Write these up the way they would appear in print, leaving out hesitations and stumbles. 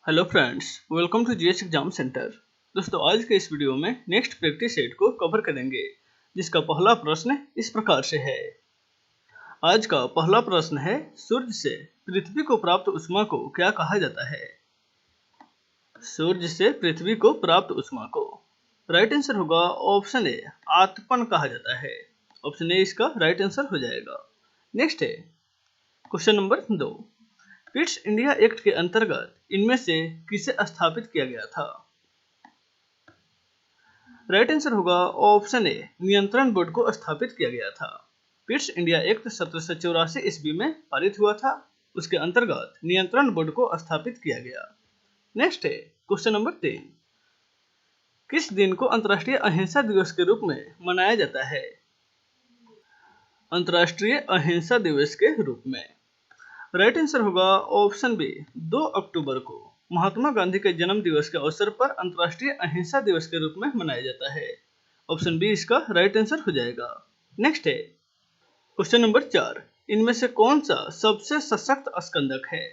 Hello friends, welcome to GS exam centre. दोस्तों, आज के इस वीडियो में नेक्स्ट प्रैक्टिस सेट को कवर करेंगे, जिसका पहला प्रश्न इस प्रकार से है। आज का पहला प्रश्न है, सूर्य से पृथ्वी को प्राप्त ऊष्मा को क्या कहा जाता है? सूर्य से पृथ्वी को प्राप्त ऊष्मा को राइट आंसर होगा ऑप्शन ए, आतपन कहा जाता है। ऑप्शन ए इसका राइट आंसर हो जाएगा। नेक्स्ट है question number 2। Pitt's India act के अंतर्गत इनमें से किसे स्थापित किया गया था? राइट आंसर होगा ऑप्शन ए, नियंत्रण बोर्ड को स्थापित किया गया था। पिट्स इंडिया एक्ट 1784 ईस्वी में पारित हुआ था। उसके अंतर्गत नियंत्रण बोर्ड को स्थापित किया गया। नेक्स्ट है क्वेश्चन नंबर 3। किस दिन को अंतर्राष्ट्रीय अहिंसा दिवस के रूप में मनाया जाता है? अंतर्राष्ट्रीय अहिंसा दिवस के रूप में राइट आंसर होगा ऑप्शन बी, 2 अक्टूबर को महात्मा गांधी के जन्म दिवस के अवसर पर अंतर्राष्ट्रीय अहिंसा दिवस के रूप में मनाया जाता है। ऑप्शन बी इसका राइट आंसर हो जाएगा। नेक्स्ट है क्वेश्चन नंबर 4। इनमें से कौन सा सबसे सशक्त स्कंदक है?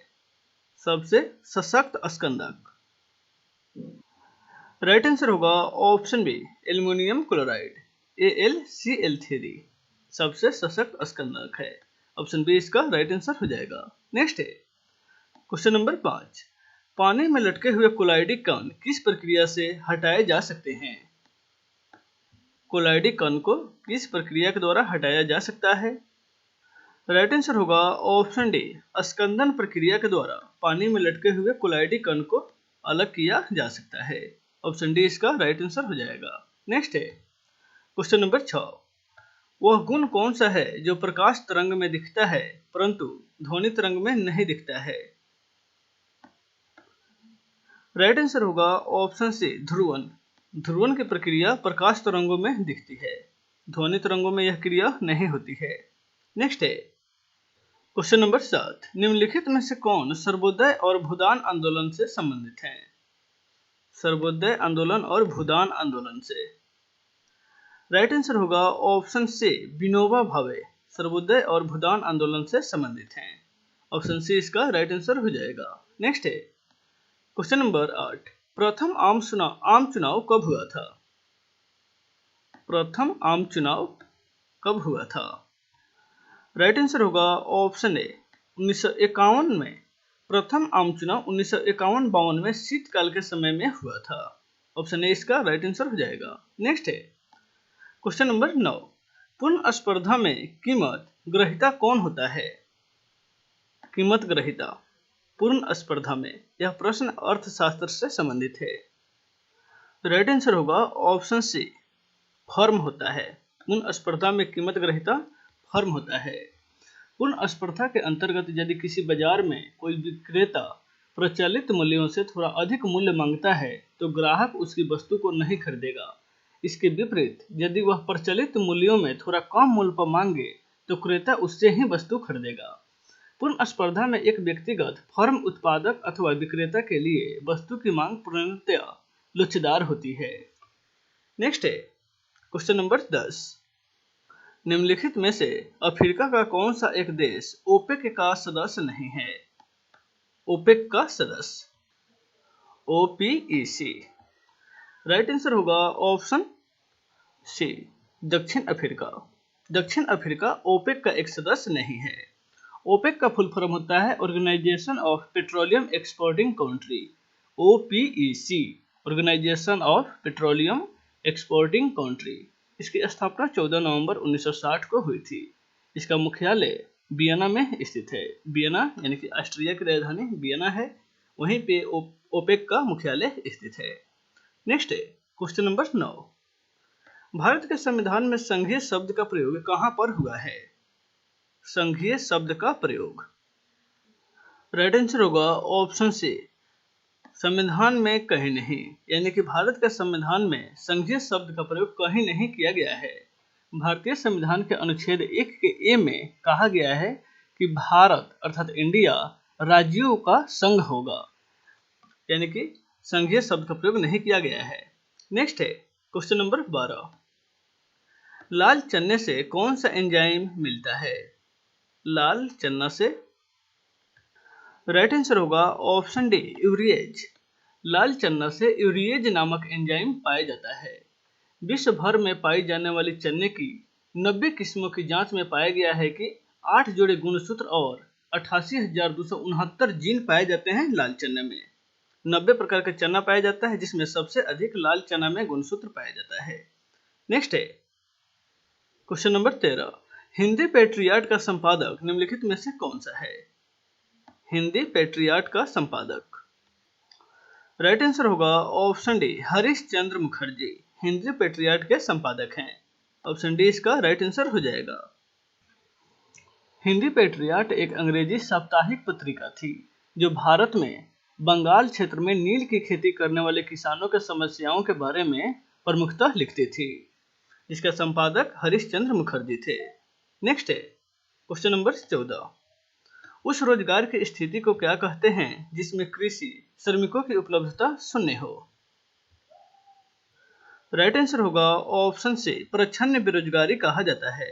सबसे सशक्त स्कंदक राइट आंसर होगा option B, aluminium chloride AlCl3 सबसे सशक्त स्कंदक है। ऑप्शन बी इसका राइट आंसर हो जाएगा। नेक्स्ट है क्वेश्चन नंबर 5। पानी में लटके हुए कोलाइडी कण किस प्रक्रिया से हटाए जा सकते हैं? कोलाइडी कण को किस प्रक्रिया के द्वारा हटाया जा सकता है? राइट आंसर होगा ऑप्शन डी, स्कंदन प्रक्रिया के द्वारा पानी में लटके हुए कोलाइडी कण को अलग किया जा सकता है। ऑप्शन डी इसका राइट आंसर हो जाएगा। नेक्स्ट है क्वेश्चन नंबर 6। वह गुण कौन सा है जो प्रकाश तरंग में दिखता है परंतु ध्वनि तरंग में नहीं दिखता है? राइट आंसर होगा ऑप्शन सी, ध्रुवन। ध्रुवन की प्रक्रिया प्रकाश तरंगों में दिखती है, ध्वनि तरंगों में यह क्रिया नहीं होती है। नेक्स्ट है क्वेश्चन नंबर 7। निम्नलिखित में से कौन सर्वोदय और भूदान आंदोलन से संबंधित है? सर्वोदय आंदोलन और भूदान आंदोलन से राइट आंसर होगा ऑप्शन सी, विनोबा भावे सर्वोदय और भूदान आंदोलन से संबंधित हैं। ऑप्शन सी इसका राइट आंसर हो जाएगा। नेक्स्ट है क्वेश्चन नंबर 8। प्रथम आम चुनाव कब हुआ था? प्रथम आम चुनाव कब हुआ था? राइट आंसर होगा ऑप्शन ए, 1951 में। प्रथम आम चुनाव 1951-52 में शीतकाल के समय में हुआ था। ऑप्शन ए इसका राइट आंसर हो जाएगा। नेक्स्ट है क्वेश्चन नंबर 9। पूर्ण स्पर्धा में कीमत ग्रहीता कौन होता है? कीमत ग्रहीता पूर्ण स्पर्धा में, यह प्रश्न अर्थशास्त्र से संबंधित है। राइट आंसर होगा ऑप्शन सी, फर्म होता है। पूर्ण स्पर्धा में कीमत ग्रहीता फर्म होता है। पूर्ण स्पर्धा के अंतर्गत यदि किसी बाजार में कोई विक्रेता प्रचलित मूल्यों से थोड़ा अधिक मूल्य मांगता है तो ग्राहक उसकी वस्तु को नहीं खरीदेगा। इसके विपरीत यदि वह प्रचलित मूल्यों में थोड़ा कम मूल्य पर मांगे तो क्रेता उससे ही वस्तु खरीदेगा। पूर्ण स्पर्धा में एक व्यक्तिगत फर्म उत्पादक अथवा विक्रेता के लिए वस्तु की मांग पूर्णतया लोचदार होती है। नेक्स्ट है क्वेश्चन नंबर 10। निम्नलिखित में से अफ्रीका का कौन सा एक देश ओपेक का सदस्य नहीं है? ओपेक का सदस्य OPEC राइट आंसर होगा ऑप्शन सी, दक्षिण अफ्रीका। दक्षिण अफ्रीका ओपेक का एक सदस्य नहीं है। ओपेक का फुल फॉर्म होता है organisation of petroleum exporting country, OPEC, organisation of petroleum exporting country. इसकी स्थापना 14 नवंबर 1960 को हुई थी। इसका मुख्यालय वियना में स्थित है। वियना यानी कि ऑस्ट्रिया की राजधानी वियना है, वहीं पे ओपेक का मुख्यालय स्थित है। नेक्स्ट है क्वेश्चन नंबर 9। भारत के संविधान में संघीय शब्द का प्रयोग कहां पर हुआ है? संघीय शब्द का प्रयोग राइट आंसर होगा ऑप्शन सी, संविधान में कहीं नहीं। यानी कि भारत के संविधान में संघीय शब्द का प्रयोग कहीं नहीं किया गया है। भारतीय संविधान के अनुच्छेद 1 के ए में कहा गया है कि भारत अर्थात इंडिया राज्यों का संघ होगा, यानी कि संघीय शब्द का प्रयोग नहीं किया गया है। नेक्स्ट है क्वेश्चन नंबर 12। लाल चने से कौन सा एंजाइम मिलता है? लाल चना से राइट आंसर होगा ऑप्शन डी यूरिएज। लाल चना से यूरिएज नामक एंजाइम पाया जाता है। विश्व भर में पाई जाने वाली चने की 90 किस्मों की जांच में पाया गया है कि 8 जोड़े गुणसूत्र और 88,269 जीन पाए जाते हैं लाल चने में। 90 प्रकार का चना पाया जाता है जिसमें सबसे अधिक लाल चना में गुणसूत्र पाया जाता है। नेक्स्ट है क्वेश्चन नंबर 13। हिंदी पेट्रियार्ट का संपादक निम्नलिखित में से कौन सा है? हिंदी पेट्रियार्ट का संपादक राइट आंसर होगा ऑप्शन डी हरीश चंद्र मुखर्जी हिंदी पेट्रियार्ट के संपादक हैं। ऑप्शन डी इसका राइट आंसर हो जाएगा। हिंदी पेट्रियार्ट एक अंग्रेजी साप्ताहिक पत्रिका थी जो भारत में बंगाल क्षेत्र में नील की खेती करने वाले किसानों के समस्याओं के बारे में प्रमुखतः लिखती थी। इसका संपादक हरीश चंद्र मुखर्जी थे। नेक्स्ट है क्वेश्चन नंबर 14। उस रोजगार की स्थिति को क्या कहते हैं जिसमें कृषि श्रमिकों की उपलब्धता शून्य हो? राइट आंसर होगा ऑप्शन सी प्रच्छन्न बेरोजगारी कहा जाता है।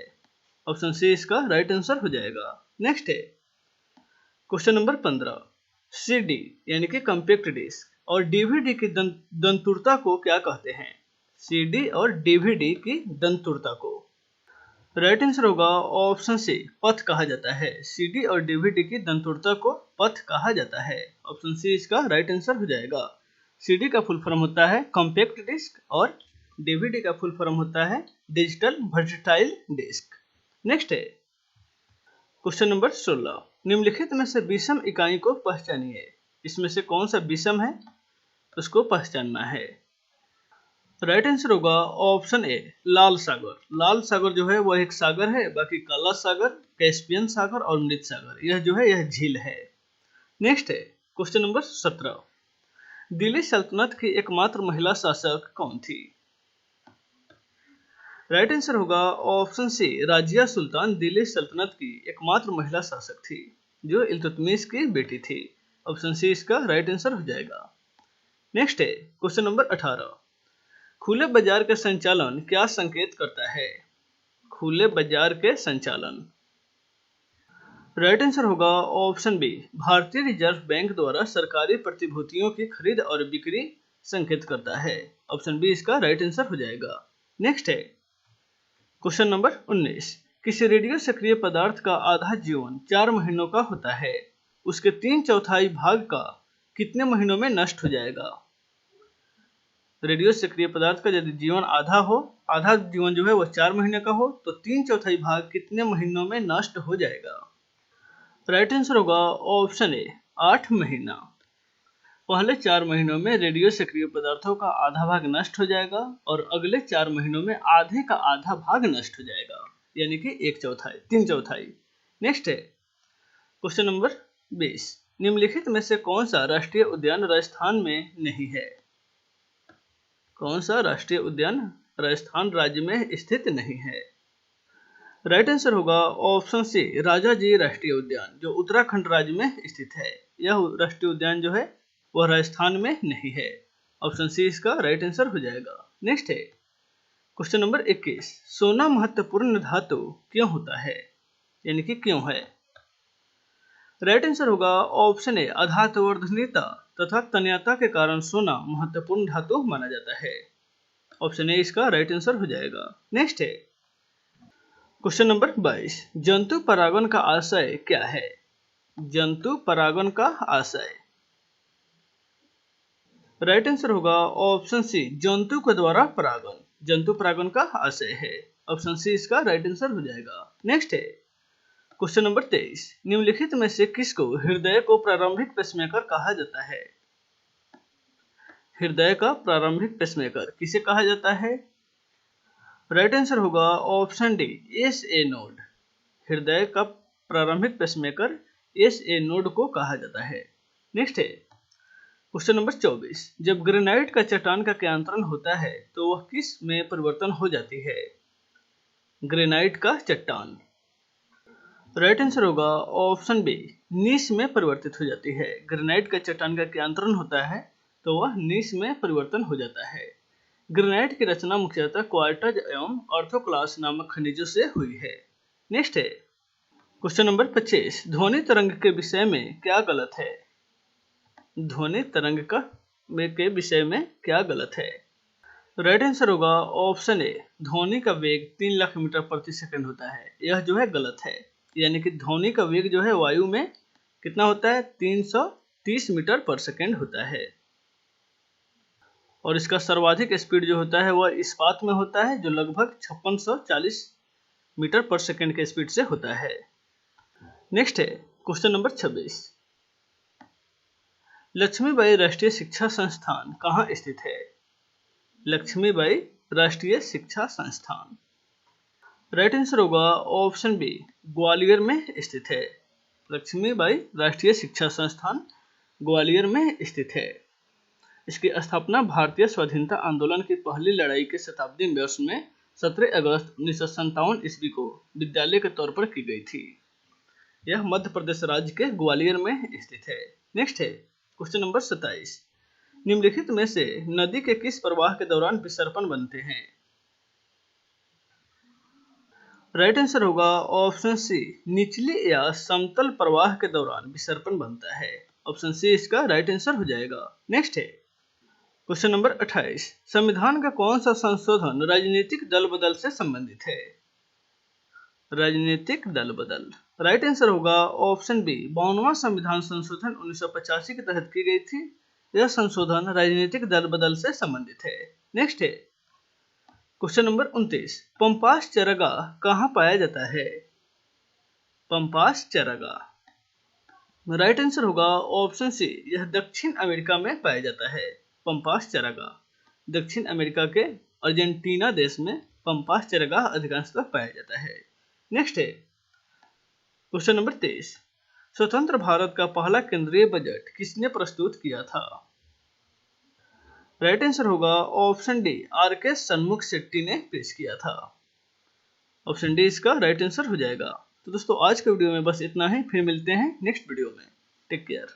ऑप्शन सी इसका राइट आंसर हो जाएगा। नेक्स्ट है क्वेश्चन नंबर 15। सीडी यानी कि कॉम्पैक्ट डिस्क और डीवीडी की दंतुरता को क्या कहते हैं? सीडी और डीवीडी की दंतुरता को राइट आंसर होगा ऑप्शन सी पथ कहा जाता है। सीडी और डीवीडी की दंतुरता को पथ कहा जाता है। ऑप्शन सी इसका राइट आंसर हो जाएगा। सीडी का फुल फॉर्म होता है कॉम्पैक्ट डिस्क और डीवीडी का फुल फॉर्म होता है डिजिटल वर्सेटाइल डिस्क। नेक्स्ट है क्वेश्चन नंबर 16। निम्नलिखित में से विषम इकाई को पहचानिए। इसमें से कौन सा विषम है उसको पहचानना है। राइट आंसर होगा ऑप्शन ए लाल सागर। लाल सागर जो है वह एक सागर है, बाकी काला सागर, कैस्पियन सागर और मृत सागर यह जो है यह झील है। नेक्स्ट है क्वेश्चन नंबर 17। दिल्ली सल्तनत की एकमात्र महिला शासक कौन थी? राइट आंसर होगा ऑप्शन सी राजिया सुल्तान दिल्ली सल्तनत की एकमात्र महिला शासक थी जो इल्तुतमिश की बेटी थी। ऑप्शन सी इसका राइट आंसर हो जाएगा। नेक्स्ट है क्वेश्चन नंबर 18। खुले बाजार के संचालन क्या संकेत करता है? खुले बाजार के संचालन राइट आंसर होगा ऑप्शन बी भारतीय रिजर्व बैंक द्वारा सरकारी प्रतिभूतियों की खरीद और बिक्री संकेत करता है। ऑप्शन बी इसका राइट आंसर हो जाएगा। नेक्स्ट है क्वेश्चन नंबर 19। किसी रेडियो सक्रिय पदार्थ का आधा जीवन 4 महीनों का होता है, उसके 3/4 भाग का कितने महीनों में नष्ट हो जाएगा? रेडियो सक्रिय पदार्थ का यदि जीवन आधा जीवन जो है वह 4 महीने का हो तो 3/4 भाग कितने महीनों में नष्ट हो जाएगा? राइट आंसर होगा ऑप्शन ए 8 महीना। पहले 4 महीनों में रेडियो सक्रिय पदार्थों का आधा भाग नष्ट हो जाएगा और अगले 4 महीनों में आधे का आधा भाग नष्ट हो जाएगा, यानी कि 3/4। नेक्स्ट है क्वेश्चन नंबर 20। निम्नलिखित में से कौन सा राष्ट्रीय उद्यान राजस्थान में नहीं है? कौन सा राष्ट्रीय उद्यान राजस्थान राज्य में स्थित नहीं है? राइट आंसर होगा ऑप्शन सी राजाजी राष्ट्रीय उद्यान जो उत्तराखंड राज्य में स्थित है। यह राष्ट्रीय उद्यान जो है वह राजस्थान में नहीं है। ऑप्शन सी इसका राइट आंसर हो जाएगा। नेक्स्ट है क्वेश्चन नंबर 21। सोना महत्वपूर्ण धातु क्यों होता है, यानी कि क्यों है? राइट आंसर होगा ऑप्शन ए अधातुवर्धनीयता तथा तन्यता के कारण सोना महत्वपूर्ण धातु माना जाता है। ऑप्शन ए इसका राइट आंसर हो जाएगा। नेक्स्ट है क्वेश्चन नंबर 22। जंतु परागण का आशय क्या है? जंतु परागण का आशय राइट आंसर होगा ऑप्शन सी जंतु के द्वारा परागण। जंतु परागण का आशय है। ऑप्शन सी इसका राइट आंसर हो जाएगा। नेक्स्ट है क्वेश्चन नंबर 23। निम्नलिखित में से किसको हृदय को प्रारंभिक पेसमेकर कहा जाता है? हृदय का प्रारंभिक पेसमेकर किसे कहा जाता है? राइट आंसर होगा ऑप्शन डी एसए नोड। हृदय का प्रारंभिक पेसमेकर एसए नोड को कहा जाता है। नेक्स्ट है क्वेश्चन नंबर 24। जब ग्रेनाइट का चट्टान का क्यांतरण होता है तो वह किस में परिवर्तन हो जाती है? ग्रेनाइट का चट्टान राइट आंसर होगा ऑप्शन बी नीस में परिवर्तित हो जाती है। ग्रेनाइट का चट्टान का क्यांतरण होता है तो वह नीस में परिवर्तन हो जाता है। ग्रेनाइट की रचना मुख्यतः क्वार्टज एवं ऑर्थोक्लास नामक खनिजों से हुई है। नेक्स्ट है क्वेश्चन नंबर 25। ध्वनि तरंग के विषय में क्या गलत है? ध्वनि तरंग के विषय में क्या गलत है? राइट आंसर होगा ऑप्शन ए, ध्वनि का वेग 3 लाख मीटर प्रति सेकंड होता है। यह जो है गलत है, यानी कि ध्वनि का वेग जो है वायु में कितना होता है? 330 मीटर पर सेकंड होता है। और इसका सर्वाधिक स्पीड जो होता है वह इस्पात में होता है, जो लगभग 5640 मीटर पर सेकंड के स्पीड से होता है। नेक्स्ट है क्वेश्चन नंबर 26। लक्ष्मीबाई राष्ट्रीय शिक्षा संस्थान कहाँ स्थित है? लक्ष्मीबाई राष्ट्रीय शिक्षा संस्थान। राइट आंसर होगा ऑप्शन बी, ग्वालियर में स्थित है। लक्ष्मीबाई राष्ट्रीय शिक्षा संस्थान ग्वालियर में स्थित है। इसकी स्थापना भारतीय स्वाधीनता आंदोलन की पहली लड़ाई के शताब्दी वर्ष में 17 अगस्त 1957 ईस्वी को विद्यालय के तौर पर की गई थी। यह मध्य प्रदेश राज्य के ग्वालियर में स्थित है। नेक्स्ट है क्वेश्चन नंबर 27। निम्नलिखित में से नदी के किस प्रवाह के दौरान विसर्पण बनते हैं? राइट आंसर होगा ऑप्शन सी, निचली या समतल प्रवाह के दौरान विसर्पण बनता है। ऑप्शन सी इसका राइट आंसर हो जाएगा। नेक्स्ट है क्वेश्चन नंबर 28। संविधान का कौन सा संशोधन राजनीतिक दल बदल से संबंधित है? राजनीतिक दल बदल। राइट आंसर होगा ऑप्शन बी, 52वां संविधान संशोधन 1985 के तहत की गई थी। यह संशोधन राजनीतिक दल बदल से संबंधित है। नेक्स्ट है क्वेश्चन नंबर 29। पंपास चरागाह कहाँ पाया जाता है? पंपास चरागाह। राइट आंसर होगा ऑप्शन सी, यह दक्षिण अमेरिका में पाया जाता है। पंपास चरागाह दक्षिण अमेरिका के अर्जेंटीना देश में पंपास चरागाह अधिकांशतः पाया जाता है। नेक्स्ट है क्वेश्चन नंबर 23। स्वतंत्र भारत का पहला केंद्रीय बजट किसने प्रस्तुत किया था? राइट आंसर होगा ऑप्शन डी, आर.के. सन्मुख शेट्टी ने पेश किया था। ऑप्शन डी इसका राइट आंसर हो जाएगा। तो दोस्तों आज के वीडियो में बस इतना ही, फिर मिलते हैं नेक्स्ट वीडियो में। Take care.